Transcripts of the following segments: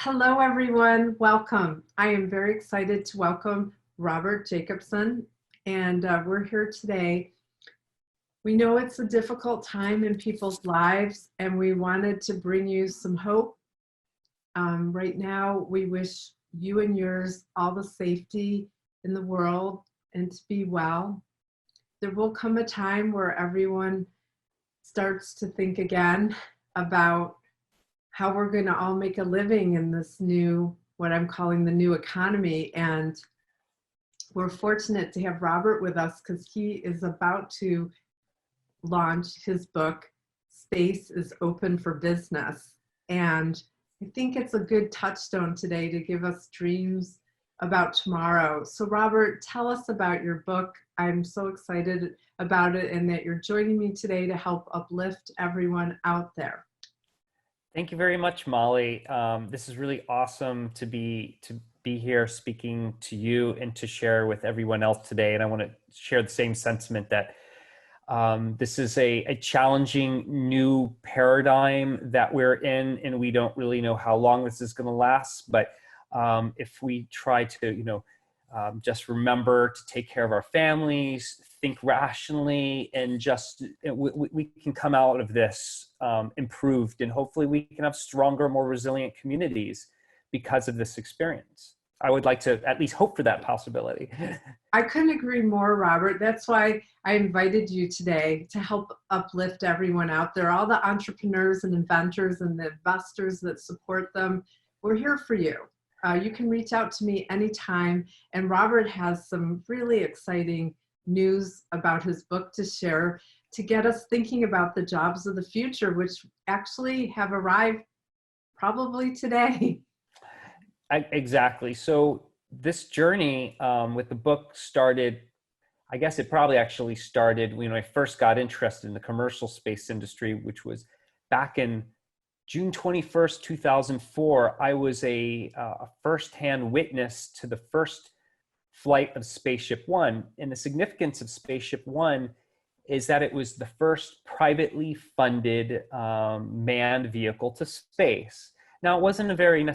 Hello, everyone. Welcome. I am very excited to welcome Robert Jacobson, and we're here today. We know it's a difficult time in people's lives, and we wanted to bring you some hope. Right now, we wish you and yours all the safety in the world and to be well. There will come a time where everyone starts to think again about how we're going to all make a living in this new, what I'm calling the new economy. And we're fortunate to have Robert with us because he is about to launch his book, Space is Open for Business. And I think it's a good touchstone today to give us dreams about tomorrow. So Robert, tell us about your book. I'm so excited about it and that you're joining me today to help uplift everyone out there. Thank you very much, Molly. This is really awesome to be here speaking to you and to share with everyone else today. And I want to share the same sentiment that this is a challenging new paradigm that we're in, and we don't really know how long this is going to last. But if we try to, just remember to take care of our families, think rationally, and just we can come out of this improved, and hopefully we can have stronger, more resilient communities because of this experience. I would like to at least hope for that possibility. I couldn't agree more, Robert. That's why I invited you today to help uplift everyone out there, all the entrepreneurs and inventors and the investors that support them. We're here for you. You can reach out to me anytime. And Robert has some really exciting news about his book to share to get us thinking about the jobs of the future, which actually have arrived probably today. Exactly. So this journey with the book started, I guess it probably actually started when I first got interested in the commercial space industry, which was back in June 21st, 2004. I was a firsthand witness to the first flight of Spaceship One. And the significance of Spaceship One is that it was the first privately funded manned vehicle to space. Now, it wasn't a very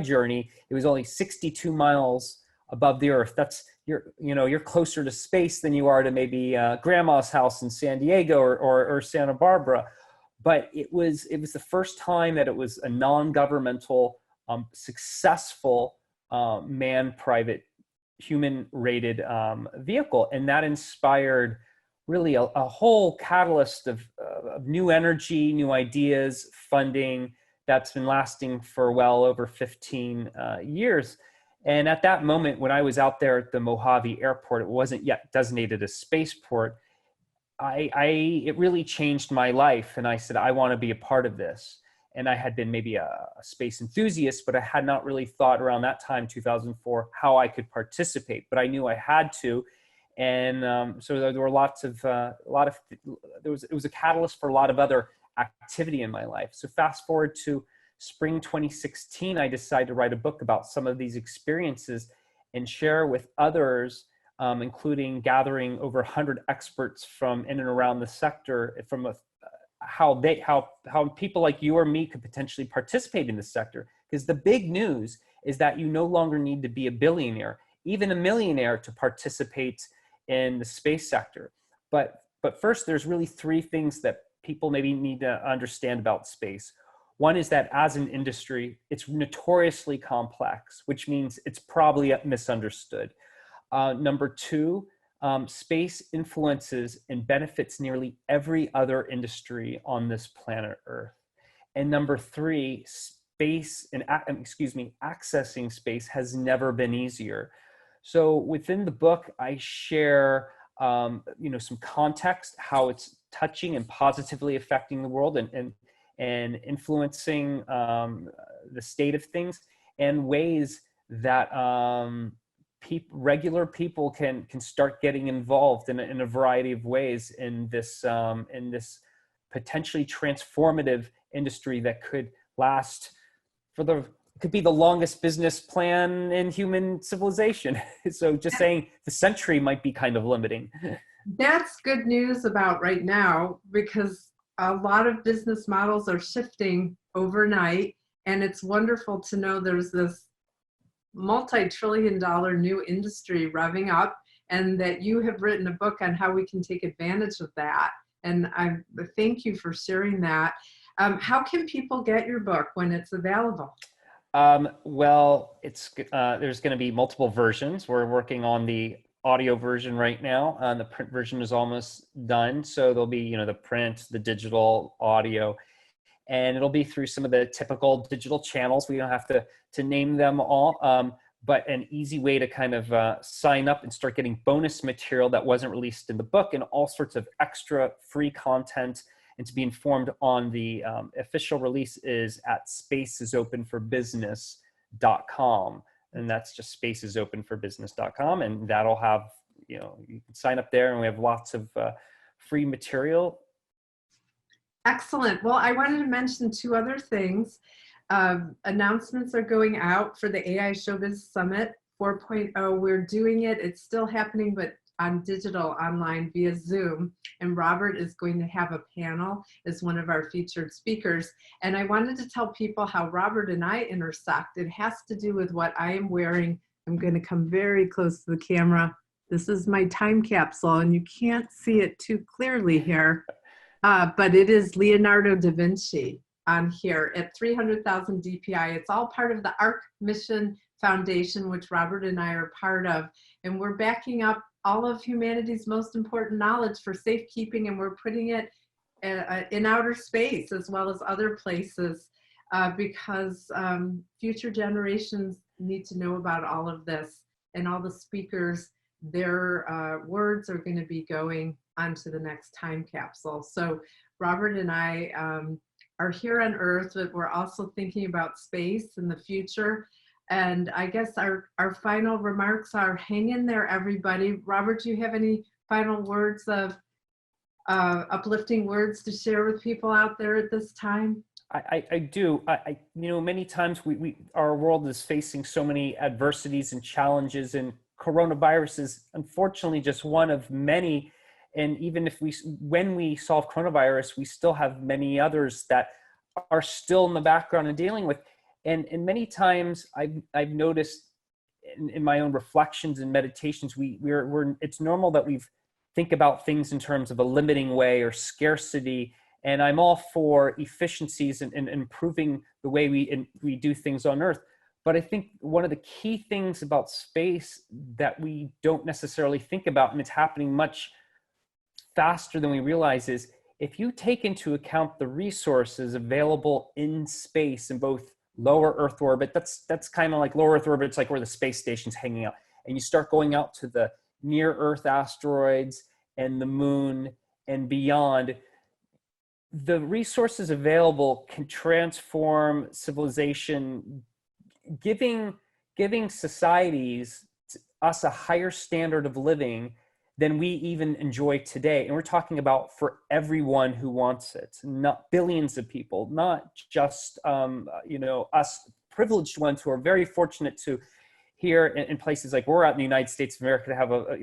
journey. It was only 62 miles above the Earth. That's you're closer to space than you are to maybe grandma's house in San Diego or Santa Barbara. But it was the first time that it was a non-governmental, successful manned private human-rated vehicle, and that inspired really a whole catalyst of new energy, new ideas, funding that's been lasting for well over 15 years. And at that moment, when I was out there at the Mojave Airport, it wasn't yet designated a spaceport. It really changed my life, and I said, I want to be a part of this. And I had been maybe a space enthusiast, but I had not really thought around that time, 2004, how I could participate. But I knew I had to, and so there were it was a catalyst for a lot of other activity in my life. So fast forward to spring 2016, I decided to write a book about some of these experiences and share with others, including gathering over 100 experts from in and around the sector, from how people like you or me could potentially participate in the sector. Because the big news is that you no longer need to be a billionaire, even a millionaire, to participate in the space sector. But first, there's really three things that people maybe need to understand about space. One is that as an industry, it's notoriously complex, which means it's probably misunderstood. Number two, space influences and benefits nearly every other industry on this planet Earth. And number three, accessing space has never been easier. So within the book, I share, some context, how it's touching and positively affecting the world and influencing the state of things, and ways that regular people can start getting involved in a variety of ways in this potentially transformative industry that could last could be the longest business plan in human civilization. So just saying the century might be kind of limiting. That's good news about right now, because a lot of business models are shifting overnight. And it's wonderful to know there's this multi-trillion-dollar new industry revving up, and that you have written a book on how we can take advantage of that. And I thank you for sharing that. How can people get your book when it's available? Well, there's going to be multiple versions. We're working on the audio version right now. The print version is almost done. So there'll be, the print, the digital, audio, and it'll be through some of the typical digital channels. We don't have to name them all, but an easy way to kind of sign up and start getting bonus material that wasn't released in the book and all sorts of extra free content, and to be informed on the official release is at spacesopenforbusiness.com. And that's just spacesopenforbusiness.com. And that'll have, you can sign up there, and we have lots of free material. Excellent. Well, I wanted to mention two other things. Announcements are going out for the AI Showbiz Summit 4.0. We're doing it. It's still happening, but on digital, online, via Zoom. And Robert is going to have a panel as one of our featured speakers. And I wanted to tell people how Robert and I intersect. It has to do with what I am wearing. I'm going to come very close to the camera. This is my time capsule, and you can't see it too clearly here. But it is Leonardo da Vinci on here at 300,000 DPI. It's all part of the ARC Mission Foundation, which Robert and I are part of. And we're backing up all of humanity's most important knowledge for safekeeping, and we're putting it in outer space as well as other places because future generations need to know about all of this. And all the speakers, their words are going to be going onto the next time capsule. So Robert and I are here on Earth, but we're also thinking about space in the future. And I guess our final remarks are, hang in there, everybody. Robert, do you have any final words of uplifting words to share with people out there at this time? I do. Many times our world is facing so many adversities and challenges, and coronavirus is unfortunately just one of many. And even when we solve coronavirus, we still have many others that are still in the background and dealing with. And many times I've noticed in my own reflections and meditations, it's normal that we think about things in terms of a limiting way or scarcity. And I'm all for efficiencies and improving the way we do things on Earth. But I think one of the key things about space that we don't necessarily think about, and it's happening much faster than we realize, is if you take into account the resources available in space in both lower Earth orbit, that's kind of like lower Earth orbit, it's like where the space station's hanging out, and you start going out to the near Earth asteroids and the moon and beyond, the resources available can transform civilization, giving societies, us, a higher standard of living than we even enjoy today. And we're talking about for everyone who wants it, not billions of people, not just us privileged ones who are very fortunate to here in places like we're at in the United States of America to have a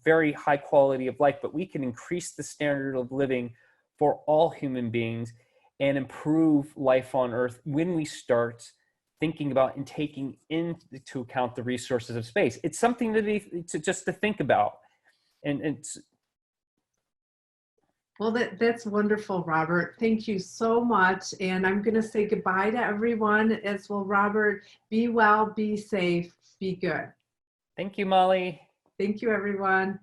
very high quality of life, but we can increase the standard of living for all human beings and improve life on Earth when we start thinking about and taking into account the resources of space. It's something to think about. And it's, well, that's wonderful, Robert. Thank you so much. And I'm going to say goodbye to everyone, as well, Robert. Be well, be safe, be good. Thank you, Molly. Thank you, everyone.